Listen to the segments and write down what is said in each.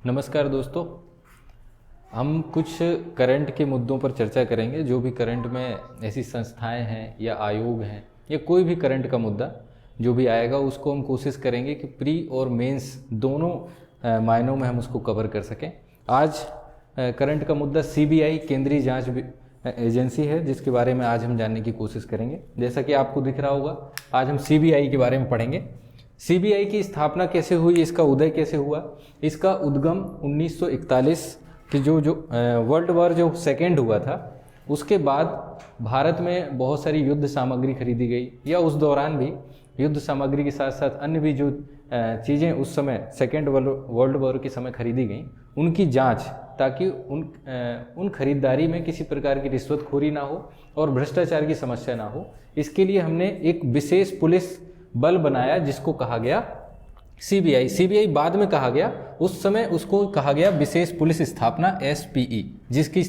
नमस्कार दोस्तों। हम कुछ करंट के मुद्दों पर चर्चा करेंगे। जो भी करंट में ऐसी संस्थाएं हैं या आयोग हैं या कोई भी करंट का मुद्दा जो भी आएगा उसको हम कोशिश करेंगे कि प्री और मेंस दोनों मायनों में हम उसको कवर कर सकें। आज करंट का मुद्दा सीबीआई केंद्रीय जांच एजेंसी है, जिसके बारे में आज हम जानने की कोशिश करेंगे। जैसा कि आपको दिख रहा होगा, आज हम सीबीआई के बारे में पढ़ेंगे। सीबीआई की स्थापना कैसे हुई, इसका उदय कैसे हुआ। इसका उद्गम 1941 के जो वर्ल्ड वॉर जो सेकेंड हुआ था उसके बाद भारत में बहुत सारी युद्ध सामग्री खरीदी गई, या उस दौरान भी युद्ध सामग्री के साथ साथ अन्य भी जो चीज़ें उस समय सेकेंड वर्ल्ड वॉर के समय खरीदी गई उनकी जांच, ताकि उन खरीदारी में किसी प्रकार की रिश्वतखोरी ना हो और भ्रष्टाचार की समस्या ना हो। इसके लिए हमने एक विशेष पुलिस बल बनाया जिसको कहा गया सीबीआई। सीबीआई बाद में कहा गया, उस समय उसको कहा गया विशेष पुलिस स्थापना एसपीई, जिसकी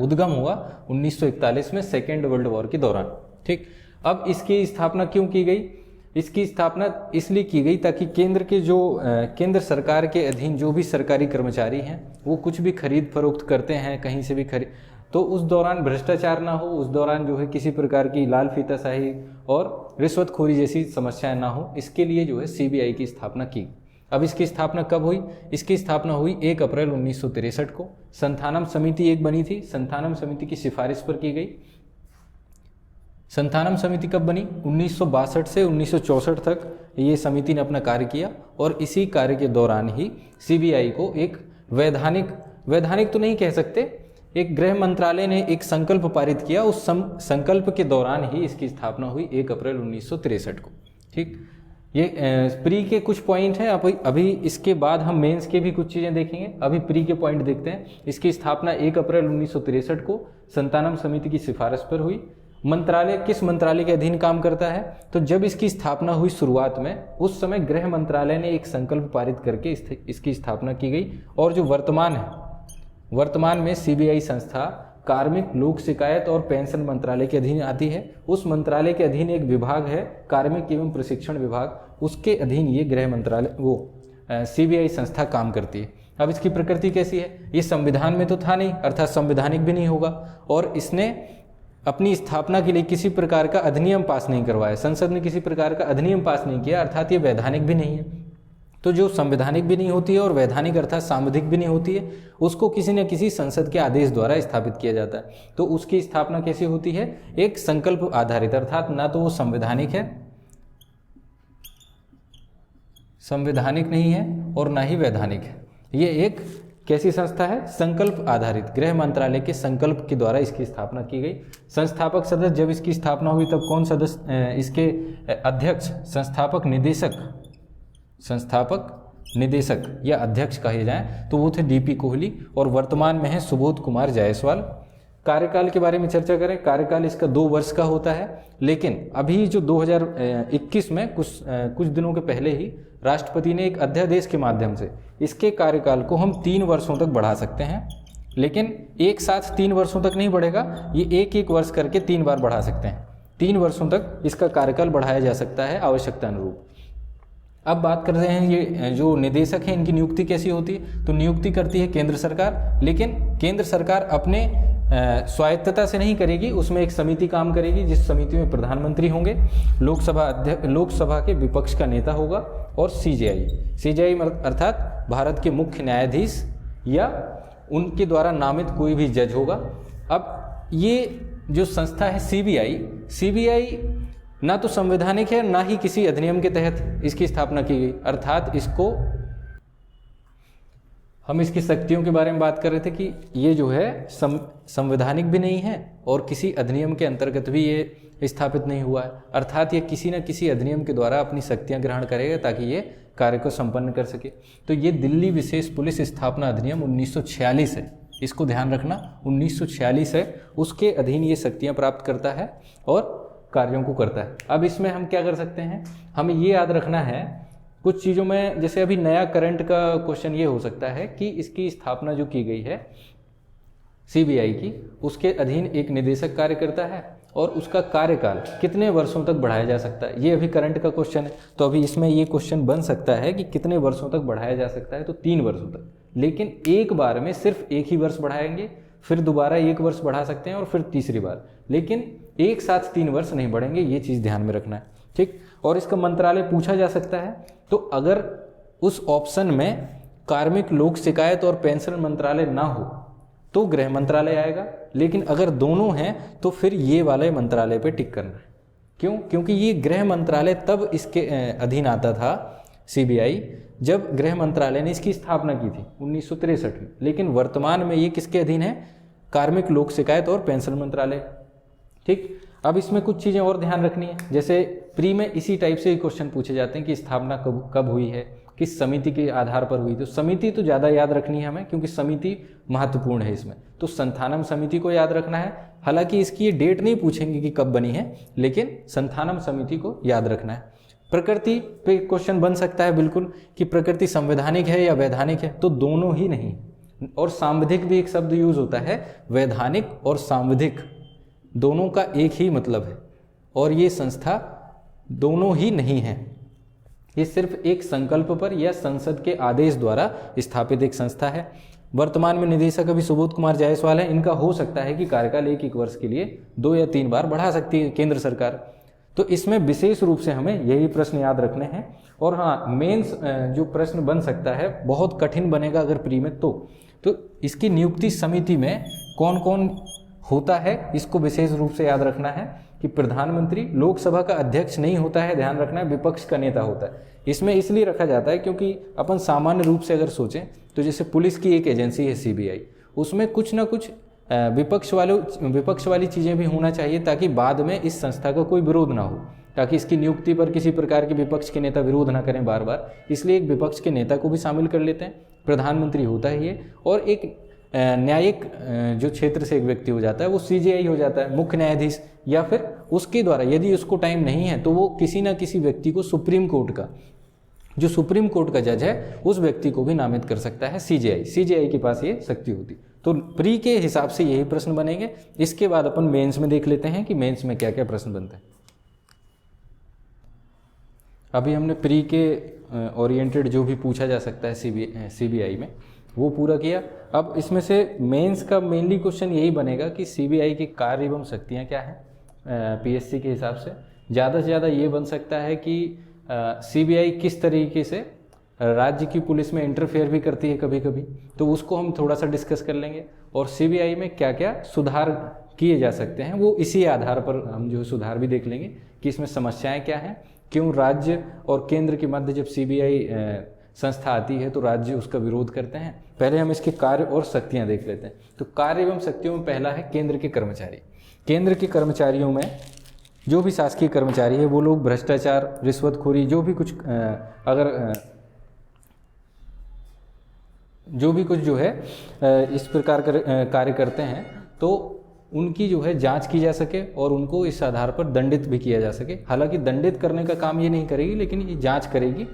उद्गम हुआ 1941 में सेकेंड वर्ल्ड वॉर के दौरान। ठीक, अब इसकी स्थापना क्यों की गई? इसकी स्थापना इसलिए की गई ताकि केंद्र सरकार के अधीन जो भी सरकारी कर्मचारी हैं वो कुछ भी खरीद फरोख्त करते हैं कहीं से भी तो उस दौरान भ्रष्टाचार ना हो, उस दौरान जो है किसी प्रकार की लाल फीताशाही और रिश्वतखोरी जैसी समस्याएं ना हो। इसके लिए जो है सीबीआई की स्थापना की। अब इसकी स्थापना कब हुई? इसकी स्थापना हुई 1 अप्रैल 1963 को। संथानम समिति एक बनी थी, संथानम समिति की सिफारिश पर की गई। संथानम समिति कब बनी? 1962 से 1964 तक ये समिति ने अपना कार्य किया, और इसी कार्य के दौरान ही सीबीआई को एक वैधानिक तो नहीं कह सकते, एक गृह मंत्रालय ने एक संकल्प पारित किया। उस संकल्प के दौरान ही इसकी स्थापना हुई 1 अप्रैल 1963 को। ठीक, ये प्री के कुछ पॉइंट हैं। अभी इसके बाद हम मेंस के भी कुछ चीज़ें देखेंगे। अभी प्री के पॉइंट देखते हैं। इसकी स्थापना 1 अप्रैल 1963 को संतानम समिति की सिफारिश पर हुई। मंत्रालय किस मंत्रालय के अधीन काम करता है? तो जब इसकी स्थापना हुई शुरुआत में, उस समय गृह मंत्रालय ने एक संकल्प पारित करके इसकी स्थापना की गई। और जो वर्तमान में सीबीआई संस्था कार्मिक लोक शिकायत और पेंशन मंत्रालय के अधीन आती है। उस मंत्रालय के अधीन एक विभाग है कार्मिक एवं प्रशिक्षण विभाग, उसके अधीन ये गृह मंत्रालय सीबीआई संस्था काम करती है। अब इसकी प्रकृति कैसी है? ये संविधान में तो था नहीं, अर्थात संवैधानिक भी नहीं होगा, और इसने अपनी स्थापना के लिए किसी प्रकार का अधिनियम पास नहीं करवाया। संसद ने किसी प्रकार का अधिनियम पास नहीं किया, अर्थात ये वैधानिक भी नहीं है। तो जो संवैधानिक भी नहीं होती है और वैधानिक अर्थात सांविधिक भी नहीं होती है, उसको किसी न किसी संसद के आदेश द्वारा स्थापित किया जाता है। तो उसकी स्थापना कैसे होती है? एक संकल्प आधारित, अर्थात ना तो वो संवैधानिक है, संवैधानिक नहीं है, और ना ही वैधानिक है। ये एक कैसी संस्था है? संकल्प आधारित। गृह मंत्रालय के संकल्प के द्वारा इसकी स्थापना की गई। संस्थापक सदस्य, जब इसकी स्थापना हुई तब कौन सदस्य इसके अध्यक्ष, संस्थापक निदेशक या अध्यक्ष कहे जाएं तो वो थे डीपी कोहली, और वर्तमान में है सुबोध कुमार जायसवाल। कार्यकाल के बारे में चर्चा करें। कार्यकाल इसका 2 वर्ष का होता है, लेकिन अभी जो 2021 में कुछ दिनों के पहले ही राष्ट्रपति ने एक अध्यादेश के माध्यम से इसके कार्यकाल को हम 3 वर्षों तक बढ़ा सकते हैं। लेकिन एक साथ 3 वर्षों तक नहीं बढ़ेगा, ये एक वर्ष करके 3 बार बढ़ा सकते हैं। 3 वर्षों तक इसका कार्यकाल बढ़ाया जा सकता है आवश्यकता अनुरूप। अब बात कर रहे हैं ये जो निदेशक हैं इनकी नियुक्ति कैसी होती है? तो नियुक्ति करती है केंद्र सरकार, लेकिन केंद्र सरकार अपने स्वायत्तता से नहीं करेगी, उसमें एक समिति काम करेगी, जिस समिति में प्रधानमंत्री होंगे, लोकसभा के विपक्ष का नेता होगा, और सीजेआई अर्थात भारत के मुख्य न्यायाधीश या उनके द्वारा नामित कोई भी जज होगा। अब ये जो संस्था है सीबीआई ना तो संवैधानिक है, ना ही किसी अधिनियम के तहत इसकी स्थापना की गई, अर्थात हम इसकी शक्तियों के बारे में बात कर रहे थे कि ये जो है संवैधानिक भी नहीं है और किसी अधिनियम के अंतर्गत भी ये स्थापित नहीं हुआ है, अर्थात ये किसी न किसी अधिनियम के द्वारा अपनी शक्तियां ग्रहण करेगा ताकि ये कार्य को संपन्न कर सके। तो ये दिल्ली विशेष पुलिस स्थापना अधिनियम 1946 है, इसको ध्यान रखना, 1946 है, उसके अधीन ये शक्तियाँ प्राप्त करता है और कार्यों को करता है। अब इसमें हम क्या कर सकते हैं? हमें ये याद रखना है कुछ चीज़ों में, जैसे अभी नया करंट का क्वेश्चन ये हो सकता है कि इसकी स्थापना जो की गई है सीबीआई की, उसके अधीन एक निदेशक कार्य करता है और उसका कार्यकाल कितने वर्षों तक बढ़ाया जा सकता है। ये अभी करंट का क्वेश्चन है, तो अभी इसमें ये क्वेश्चन बन सकता है कि कितने वर्षों तक बढ़ाया जा सकता है, तो 3 वर्षों तक। लेकिन एक बार में सिर्फ एक ही वर्ष बढ़ाएंगे, फिर दोबारा 1 वर्ष बढ़ा सकते हैं और फिर तीसरी बार, लेकिन एक साथ 3 वर्ष नहीं बढ़ेंगे। ये चीज़ ध्यान में रखना है, ठीक। और इसका मंत्रालय पूछा जा सकता है, तो अगर उस ऑप्शन में कार्मिक लोक शिकायत और पेंशन मंत्रालय ना हो तो गृह मंत्रालय आएगा, लेकिन अगर दोनों हैं तो फिर ये वाले मंत्रालय पे टिक करना है। क्यों? क्योंकि ये गृह मंत्रालय तब इसके अधीन आता था सीबीआई, जब गृह मंत्रालय ने इसकी स्थापना की थी 1963 में। लेकिन वर्तमान में ये किसके अधीन है? कार्मिक लोक शिकायत और पेंशन मंत्रालय, ठीक। अब इसमें कुछ चीज़ें और ध्यान रखनी है, जैसे प्री में इसी टाइप से क्वेश्चन पूछे जाते हैं कि स्थापना कब हुई है, किस समिति के आधार पर हुई। तो समिति तो ज़्यादा याद रखनी है हमें, क्योंकि समिति महत्वपूर्ण है इसमें। तो संथानम समिति को याद रखना है, हालांकि इसकी ये डेट नहीं पूछेंगे कि कब बनी है, लेकिन संथानम समिति को याद रखना है। प्रकृति पे क्वेश्चन बन सकता है बिल्कुल कि प्रकृति संवैधानिक है या वैधानिक है, तो दोनों ही नहीं। और सांविधिक भी एक शब्द यूज होता है, वैधानिक और सांविधिक दोनों का एक ही मतलब है, और ये संस्था दोनों ही नहीं है। ये सिर्फ एक संकल्प पर या संसद के आदेश द्वारा स्थापित एक संस्था है। वर्तमान में निदेशक अभी सुबोध कुमार जायसवाल है। इनका हो सकता है कि कार्यकाल 1 वर्ष के लिए 2 या 3 बार बढ़ा सकती है केंद्र सरकार। तो इसमें विशेष रूप से हमें यही प्रश्न याद रखने हैं। और हाँ, मेंस जो प्रश्न बन सकता है बहुत कठिन बनेगा अगर प्री में, तो इसकी नियुक्ति समिति में कौन कौन होता है, इसको विशेष रूप से याद रखना है कि प्रधानमंत्री लोकसभा का अध्यक्ष नहीं होता है, ध्यान रखना है, विपक्ष का नेता होता है। इसमें इसलिए रखा जाता है क्योंकि अपन सामान्य रूप से अगर सोचें तो जैसे पुलिस की एक एजेंसी है सीबीआई, उसमें कुछ ना कुछ विपक्ष वाली चीज़ें भी होना चाहिए, ताकि बाद में इस संस्था का कोई विरोध ना हो, ताकि इसकी नियुक्ति पर किसी प्रकार के विपक्ष के नेता विरोध ना करें बार बार। इसलिए एक विपक्ष के नेता को भी शामिल कर लेते हैं। प्रधानमंत्री होता है ये, और एक न्यायिक जो क्षेत्र से एक व्यक्ति हो जाता है वो सीजेआई हो जाता है, मुख्य न्यायाधीश, या फिर उसके द्वारा यदि उसको टाइम नहीं है तो वो किसी ना किसी व्यक्ति को सुप्रीम कोर्ट का, जो सुप्रीम कोर्ट का जज है, उस व्यक्ति को भी नामित कर सकता है सीजेआई के पास ये शक्ति होती। तो प्री के हिसाब से यही प्रश्न बनेंगे। इसके बाद अपन मेंस में देख लेते हैं कि मेंस में क्या क्या प्रश्न बनते हैं। अभी हमने प्री के ओरिएंटेड जो भी पूछा जा सकता है सीबीआई में वो पूरा किया। अब इसमें से मेंस का मेनली क्वेश्चन यही बनेगा कि सीबीआई की कार्य एवं शक्तियाँ क्या हैं पीएससी के हिसाब से। ज़्यादा से ज़्यादा ये बन सकता है कि सीबीआई किस तरीके से राज्य की पुलिस में इंटरफेयर भी करती है कभी कभी, तो उसको हम थोड़ा सा डिस्कस कर लेंगे। और सीबीआई में क्या क्या सुधार किए जा सकते हैं वो इसी आधार पर हम जो सुधार भी देख लेंगे कि इसमें समस्याएं क्या हैं, क्यों राज्य और केंद्र के मध्य जब सीबीआई संस्था आती है तो राज्य उसका विरोध करते हैं। पहले हम इसके कार्य और शक्तियां देख लेते हैं। तो कार्य एवं शक्तियों में पहला है केंद्र के कर्मचारी। केंद्र के कर्मचारियों में जो भी शासकीय कर्मचारी है वो लोग भ्रष्टाचार, रिश्वतखोरी, जो भी कुछ जो है इस प्रकार कार्य करते हैं, तो उनकी जो है जांच की जा सके और उनको इस आधार पर दंडित भी किया जा सके। हालांकि दंडित करने का काम ये नहीं करेगी, लेकिन ये जांच करेगी।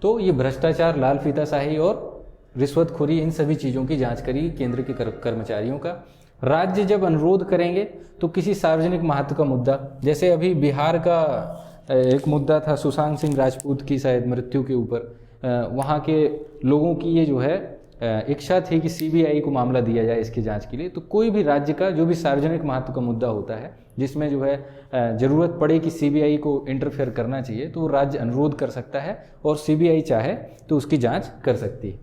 तो ये भ्रष्टाचार, लाल फीताशाही और रिश्वतखोरी, इन सभी चीज़ों की जांच करेगी केंद्र के कर्मचारियों का। राज्य जब अनुरोध करेंगे तो किसी सार्वजनिक महत्व का मुद्दा, जैसे अभी बिहार का एक मुद्दा था सुशांत सिंह राजपूत की शायद मृत्यु के ऊपर, वहाँ के लोगों की ये जो है इच्छा थी कि सीबीआई को मामला दिया जाए इसकी जांच के लिए। तो कोई भी राज्य का जो भी सार्वजनिक महत्व का मुद्दा होता है जिसमें जो है ज़रूरत पड़े कि सीबीआई को इंटरफेयर करना चाहिए, तो वो राज्य अनुरोध कर सकता है और सीबीआई चाहे तो उसकी जांच कर सकती है।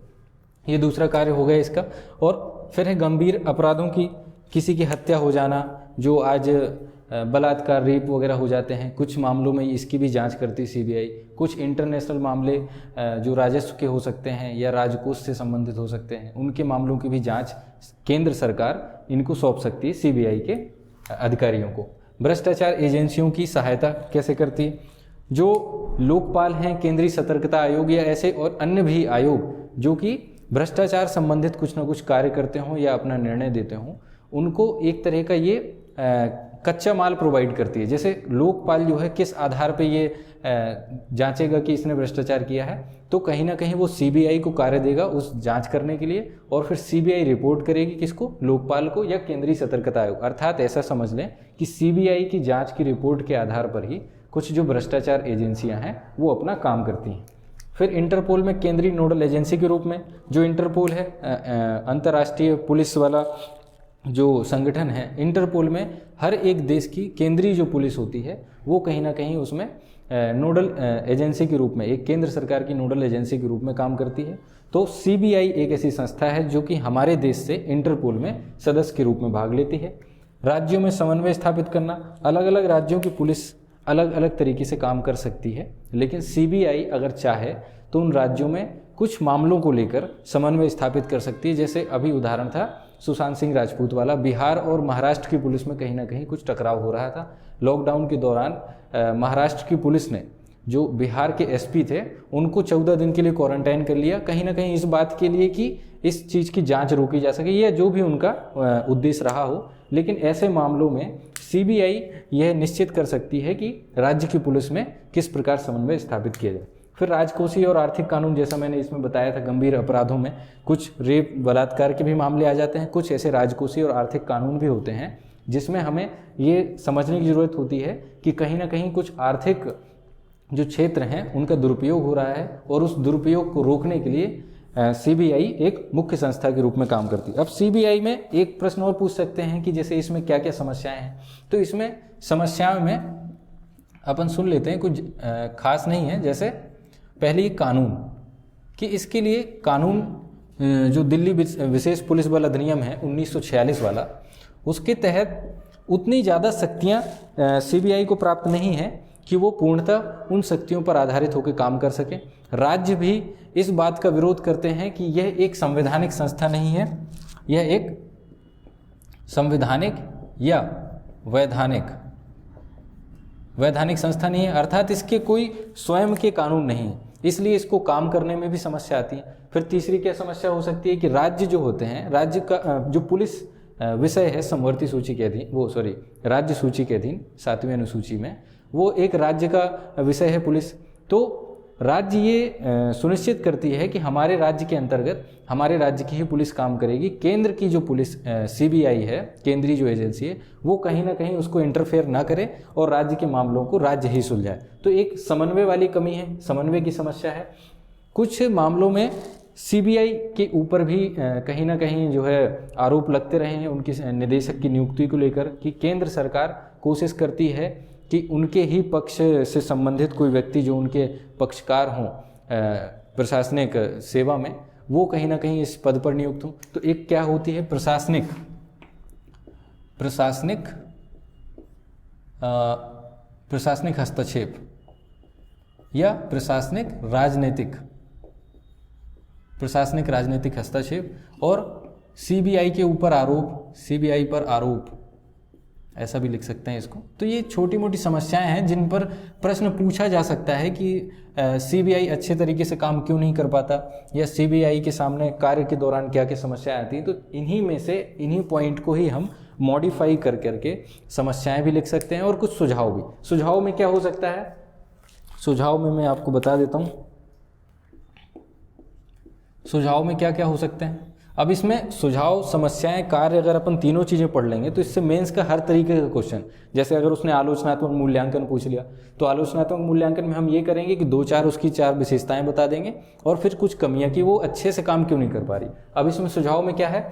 ये दूसरा कार्य हो गया इसका। और फिर है गंभीर अपराधों की, किसी की हत्या हो जाना, जो आज बलात्कार, रेप वगैरह हो जाते हैं, कुछ मामलों में इसकी भी जांच करती है सीबीआई। कुछ इंटरनेशनल मामले जो राजस्व के हो सकते हैं या राजकोष से संबंधित हो सकते हैं, उनके मामलों की भी जांच केंद्र सरकार इनको सौंप सकती है सीबीआई के अधिकारियों को। भ्रष्टाचार एजेंसियों की सहायता कैसे करती है? जो लोकपाल हैं, केंद्रीय सतर्कता आयोग या ऐसे और अन्य भी आयोग जो कि भ्रष्टाचार संबंधित कुछ ना कुछ कार्य करते हों या अपना निर्णय देते हों, उनको एक तरह का ये कच्चा माल प्रोवाइड करती है। जैसे लोकपाल जो है किस आधार पे ये जांचेगा कि इसने भ्रष्टाचार किया है, तो कहीं ना कहीं वो सीबीआई को कार्य देगा उस जांच करने के लिए, और फिर सीबीआई रिपोर्ट करेगी किसको, लोकपाल को या केंद्रीय सतर्कता आयोग। अर्थात ऐसा समझ लें कि सीबीआई की जांच की रिपोर्ट के आधार पर ही कुछ जो भ्रष्टाचार एजेंसियां हैं वो अपना काम करती हैं। फिर इंटरपोल में केंद्रीय नोडल एजेंसी के रूप में जो इंटरपोल है, अंतर्राष्ट्रीय पुलिस वाला जो संगठन है, इंटरपोल में हर एक देश की केंद्रीय जो पुलिस होती है वो कहीं ना कहीं उसमें नोडल एजेंसी के रूप में, एक केंद्र सरकार की नोडल एजेंसी के रूप में काम करती है। तो सीबीआई एक ऐसी संस्था है जो कि हमारे देश से इंटरपोल में सदस्य के रूप में भाग लेती है। राज्यों में समन्वय स्थापित करना, अलग अलग राज्यों की पुलिस अलग अलग तरीके से काम कर सकती है, लेकिन सीबीआई अगर चाहे तो उन राज्यों में कुछ मामलों को लेकर समन्वय स्थापित कर सकती है। जैसे अभी उदाहरण था सुशांत सिंह राजपूत वाला, बिहार और महाराष्ट्र की पुलिस में कहीं ना कहीं कुछ टकराव हो रहा था। लॉकडाउन के दौरान महाराष्ट्र की पुलिस ने जो बिहार के एसपी थे उनको 14 दिन के लिए क्वारंटाइन कर लिया, कहीं ना कहीं इस बात के लिए कि इस चीज़ की जांच रोकी जा सके या जो भी उनका उद्देश्य रहा हो। लेकिन ऐसे मामलों में सीबीआई यह निश्चित कर सकती है कि राज्य की पुलिस में किस प्रकार समन्वय स्थापित किया जाए। फिर राजकोषीय और आर्थिक कानून, जैसा मैंने इसमें बताया था, गंभीर अपराधों में कुछ रेप बलात्कार के भी मामले आ जाते हैं। कुछ ऐसे राजकोषीय और आर्थिक कानून भी होते हैं जिसमें हमें ये समझने की ज़रूरत होती है कि कहीं ना कहीं कुछ आर्थिक जो क्षेत्र हैं उनका दुरुपयोग हो रहा है, और उस दुरुपयोग को रोकने के लिए सीबीआई एक मुख्य संस्था के रूप में काम करती है। अब सीबीआई में एक प्रश्न और पूछ सकते हैं कि जैसे इसमें क्या क्या समस्याएं हैं, तो इसमें समस्याओं में अपन सुन लेते हैं, कुछ खास नहीं है। जैसे पहली कानून, कि इसके लिए कानून जो दिल्ली विशेष पुलिस बल अधिनियम है 1946 वाला, उसके तहत उतनी ज़्यादा शक्तियाँ सीबीआई को प्राप्त नहीं है कि वो पूर्णतः उन शक्तियों पर आधारित होकर काम कर सके। राज्य भी इस बात का विरोध करते हैं कि यह एक संवैधानिक संस्था नहीं है, यह एक संवैधानिक या वैधानिक संस्था नहीं है, अर्थात इसके कोई स्वयं के कानून नहीं है, इसलिए इसको काम करने में भी समस्या आती है। फिर तीसरी क्या समस्या हो सकती है कि राज्य जो होते हैं, राज्य का जो पुलिस विषय है समवर्ती सूची के अधीन, राज्य सूची के अधीन 7वीं अनुसूची में, वो एक राज्य का विषय है पुलिस। तो राज्य ये सुनिश्चित करती है कि हमारे राज्य के अंतर्गत हमारे राज्य की ही पुलिस काम करेगी। केंद्र की जो पुलिस सीबीआई है, केंद्रीय जो एजेंसी है, वो कहीं ना कहीं उसको इंटरफेयर ना करे और राज्य के मामलों को राज्य ही सुलझाए। तो एक समन्वय वाली कमी है, समन्वय की समस्या है। कुछ मामलों में सीबीआई के ऊपर भी कहीं ना कहीं जो है आरोप लगते रहे हैं उनकी निदेशक की नियुक्ति को लेकर, कि केंद्र सरकार कोशिश करती है कि उनके ही पक्ष से संबंधित कोई व्यक्ति जो उनके पक्षकार हों प्रशासनिक सेवा में, वो कहीं ना कहीं इस पद पर नियुक्त हों। तो एक क्या होती है प्रशासनिक हस्तक्षेप या प्रशासनिक राजनीतिक हस्तक्षेप, और सीबीआई के ऊपर आरोप, सीबीआई पर आरोप, ऐसा भी लिख सकते हैं इसको। तो ये छोटी मोटी समस्याएं हैं जिन पर प्रश्न पूछा जा सकता है कि सीबीआई अच्छे तरीके से काम क्यों नहीं कर पाता, या सीबीआई के सामने कार्य के दौरान क्या क्या समस्याएं आती हैं। तो इन्हीं में से इन्हीं पॉइंट को ही हम मॉडिफाई कर करके समस्याएं भी लिख सकते हैं, और कुछ सुझाव भी। सुझाव में क्या हो सकता है, सुझाव में मैं आपको बता देता हूँ सुझाव में क्या क्या हो सकते हैं। अब इसमें सुझाव, समस्याएं, कार्य, अगर अपन तीनों चीज़ें पढ़ लेंगे तो इससे मेंस का हर तरीके का क्वेश्चन, जैसे अगर उसने आलोचनात्मक मूल्यांकन पूछ लिया तो आलोचनात्मक मूल्यांकन में हम ये करेंगे कि 2-4 उसकी 4 विशेषताएं बता देंगे और फिर कुछ कमियां कि वो अच्छे से काम क्यों नहीं कर पा रही। अब इसमें सुझाव में क्या है,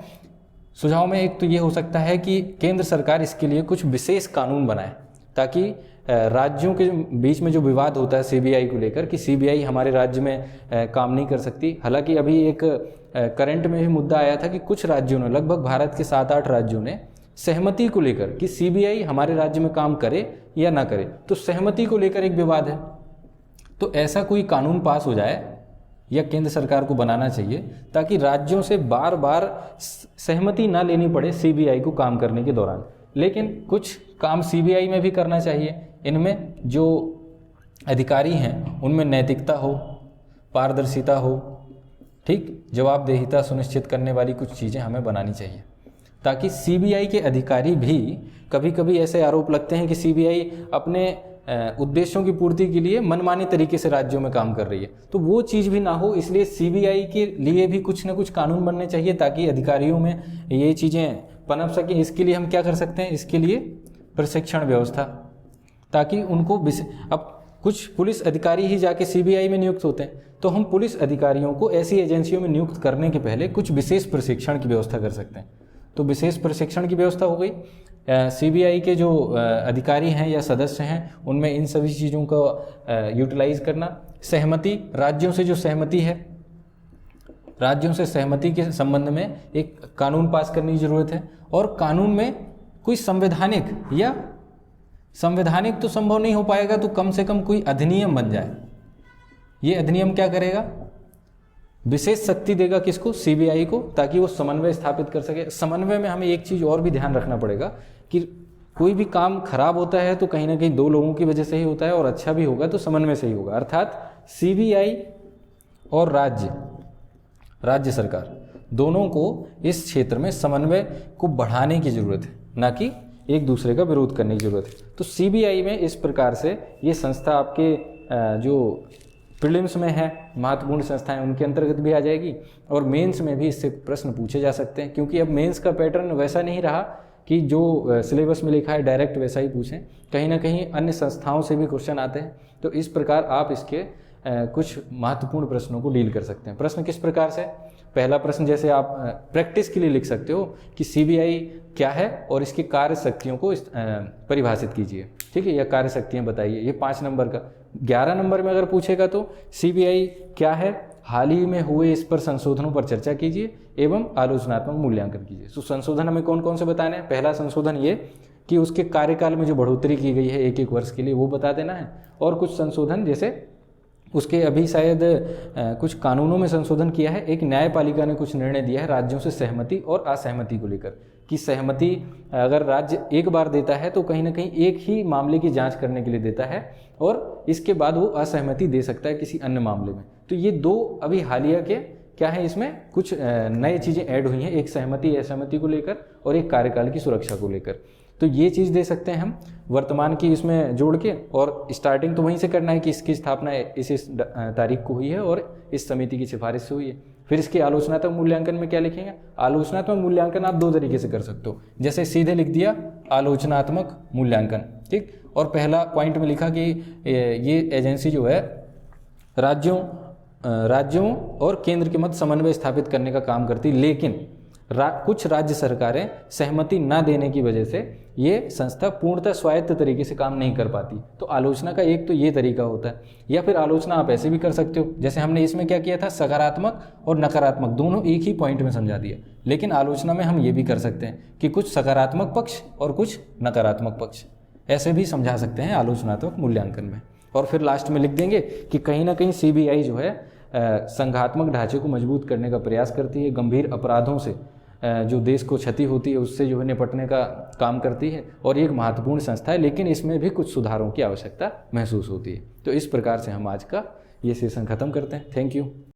सुझाव में एक तो ये हो सकता है कि केंद्र सरकार इसके लिए कुछ विशेष कानून बनाए, ताकि राज्यों के बीच में जो विवाद होता है सीबीआई को लेकर कि सीबीआई हमारे राज्य में काम नहीं कर सकती। हालांकि अभी एक करंट में भी मुद्दा आया था कि कुछ राज्यों ने, लगभग भारत के 7-8 राज्यों ने सहमति को लेकर कि सीबीआई हमारे राज्य में काम करे या ना करे, तो सहमति को लेकर एक विवाद है। तो ऐसा कोई कानून पास हो जाए या केंद्र सरकार को बनाना चाहिए ताकि राज्यों से बार बार सहमति ना लेनी पड़े सीबीआई को काम करने के दौरान। लेकिन कुछ काम सीबीआई में भी करना चाहिए, इनमें जो अधिकारी हैं उनमें नैतिकता हो, पारदर्शिता हो, ठीक, जवाबदेहिता सुनिश्चित करने वाली कुछ चीज़ें हमें बनानी चाहिए। ताकि सीबीआई के अधिकारी भी, कभी कभी ऐसे आरोप लगते हैं कि सीबीआई अपने उद्देश्यों की पूर्ति के लिए मनमानी तरीके से राज्यों में काम कर रही है, तो वो चीज़ भी ना हो, इसलिए सीबीआई के लिए भी कुछ ना कुछ कानून बनने चाहिए ताकि अधिकारियों में ये चीज़ें पनप सकें। इसके लिए हम क्या कर सकते हैं, इसके लिए प्रशिक्षण व्यवस्था, ताकि उनको अब कुछ पुलिस अधिकारी ही जाके सीबीआई में नियुक्त होते हैं, तो हम पुलिस अधिकारियों को ऐसी एजेंसियों में नियुक्त करने के पहले कुछ विशेष प्रशिक्षण की व्यवस्था कर सकते हैं। तो विशेष प्रशिक्षण की व्यवस्था हो गई। सीबीआई के जो अधिकारी हैं या सदस्य हैं उनमें इन सभी चीज़ों का यूटिलाइज करना। सहमति, राज्यों से जो सहमति है, राज्यों से सहमति के संबंध में एक कानून पास करने की ज़रूरत है, और कानून में कोई संवैधानिक तो संभव नहीं हो पाएगा, तो कम से कम कोई अधिनियम बन जाए। ये अधिनियम क्या करेगा, विशेष शक्ति देगा किसको, सीबीआई को, ताकि वो समन्वय स्थापित कर सके। समन्वय में हमें एक चीज़ और भी ध्यान रखना पड़ेगा कि कोई भी काम खराब होता है तो कहीं ना कहीं दो लोगों की वजह से ही होता है, और अच्छा भी होगा तो समन्वय से ही होगा। अर्थात सीबीआई और राज्य सरकार दोनों को इस क्षेत्र में समन्वय को बढ़ाने की ज़रूरत है, ना कि एक दूसरे का विरोध करने की ज़रूरत है। तो सीबीआई में इस प्रकार से ये संस्था आपके जो प्रीलिम्स में है महत्वपूर्ण संस्थाएं, उनके अंतर्गत भी आ जाएगी, और मेंस में भी इससे प्रश्न पूछे जा सकते हैं, क्योंकि अब मेंस का पैटर्न वैसा नहीं रहा कि जो सिलेबस में लिखा है डायरेक्ट वैसा ही पूछें, कहीं ना कहीं अन्य संस्थाओं से भी क्वेश्चन आते हैं। तो इस प्रकार आप इसके कुछ महत्वपूर्ण प्रश्नों को डील कर सकते हैं। प्रश्न किस प्रकार से, पहला प्रश्न जैसे आप प्रैक्टिस के लिए लिख सकते हो कि सीबीआई क्या है और इसकी कार्य शक्तियों को परिभाषित कीजिए, ठीक है, या कार्य शक्तियाँ बताइए। ये 5 नंबर का। 11 नंबर में अगर पूछेगा तो सीबीआई क्या है, हाल ही में हुए इस पर संशोधनों पर चर्चा कीजिए एवं आलोचनात्मक मूल्यांकन कीजिए। तो संशोधन हमें कौन कौन से बताने हैं। पहला संशोधन ये कि उसके कार्यकाल में जो बढ़ोतरी की गई है 1-1 वर्ष के लिए, वो बता देना है। और कुछ संशोधन जैसे उसके अभी शायद कुछ कानूनों में संशोधन किया है। एक न्यायपालिका ने कुछ निर्णय दिया है राज्यों से सहमति और असहमति को लेकर, कि सहमति अगर राज्य एक बार देता है तो कहीं ना कहीं एक ही मामले की जांच करने के लिए देता है, और इसके बाद वो असहमति दे सकता है किसी अन्य मामले में। तो ये 2 अभी हालिया के क्या है, इसमें कुछ नई चीज़ें ऐड हुई हैं, एक सहमति असहमति को लेकर और एक कार्यकाल की सुरक्षा को लेकर। तो ये चीज़ दे सकते हैं हम वर्तमान की इसमें जोड़ के, और स्टार्टिंग तो वहीं से करना है कि इसकी स्थापना इस तारीख को हुई है और इस समिति की सिफारिश से हुई है। फिर इसके आलोचनात्मक मूल्यांकन में क्या लिखेंगे। आलोचनात्मक मूल्यांकन आप 2 तरीके से कर सकते हो, जैसे सीधे लिख दिया आलोचनात्मक मूल्यांकन, ठीक, और पहला पॉइंट में लिखा कि ये एजेंसी जो है राज्यों और केंद्र के मध्य समन्वय स्थापित करने का काम करती, लेकिन कुछ राज्य सरकारें सहमति न देने की वजह से ये संस्था पूर्णतः स्वायत्त तरीके से काम नहीं कर पाती। तो आलोचना का एक तो ये तरीका होता है, या फिर आलोचना आप ऐसे भी कर सकते हो, जैसे हमने इसमें क्या किया था, सकारात्मक और नकारात्मक दोनों एक ही पॉइंट में समझा दिया। लेकिन आलोचना में हम ये भी कर सकते हैं कि कुछ सकारात्मक पक्ष और कुछ नकारात्मक पक्ष, ऐसे भी समझा सकते हैं आलोचनात्मक मूल्यांकन में। और फिर लास्ट में लिख देंगे कि कहीं ना कहीं सीबीआई जो है संघात्मक ढांचे को मजबूत करने का प्रयास करती है, गंभीर अपराधों से जो देश को क्षति होती है उससे जो है निपटने का काम करती है, और ये एक महत्वपूर्ण संस्था है, लेकिन इसमें भी कुछ सुधारों की आवश्यकता महसूस होती है। तो इस प्रकार से हम आज का ये सेशन खत्म करते हैं। Thank you.